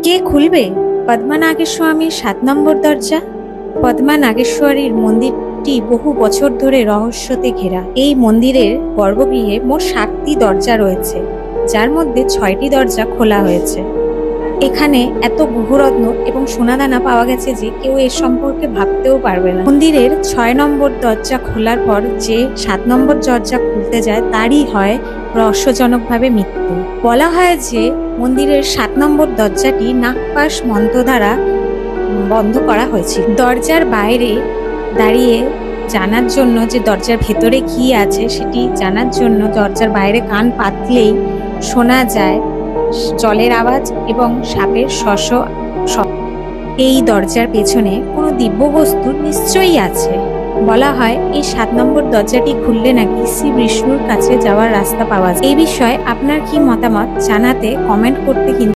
কে খুলবে পদ্মা নাগেশ্বরীর ৭ নম্বর দরজা? পদ্মা নাগেশ্বরীর মন্দিরটি বহু বছর ধরে রহস্যতে ঘেরা। এই মন্দিরের গর্ভগৃহে মোট ৭টি দরজা রয়েছে, যার মধ্যে ৬টি দরজা খোলা হয়েছে। এখানে এত গ্রহরত্ন এবং সোনাদানা পাওয়া গেছে যে কেউ এর সম্পর্কে ভাবতেও পারবে না। মন্দিরের ৬ নম্বর দরজা খোলার পর যে ৭ নম্বর দরজা খুলতে যায় তারই হয় রহস্যজনকভাবে মৃত্যু। বলা হয় যে মন্দিরের ৭ নম্বর দরজাটি নাগপাশ মন্ত্র দ্বারা বন্ধ করা হয়েছিল। দরজার বাইরে দাঁড়িয়ে জানার জন্য যে দরজার ভেতরে কি আছে সেটি জানার জন্য দরজার বাইরে কান পাতলেই শোনা যায় জলের আওয়াজ এবং সাপের শব্দ। এই দরজার পেছনে কোনো দিব্য বস্তু নিশ্চয়ই আছে। বলা হয় এই ৭ নম্বর দরজাটি খুললে নাকি শ্রী বিষ্ণুর কাছে যাওয়ার রাস্তা পাওয়া যায়। এই বিষয়ে আপনার কি মতামত জানাতে কমেন্ট করতে কিন্তু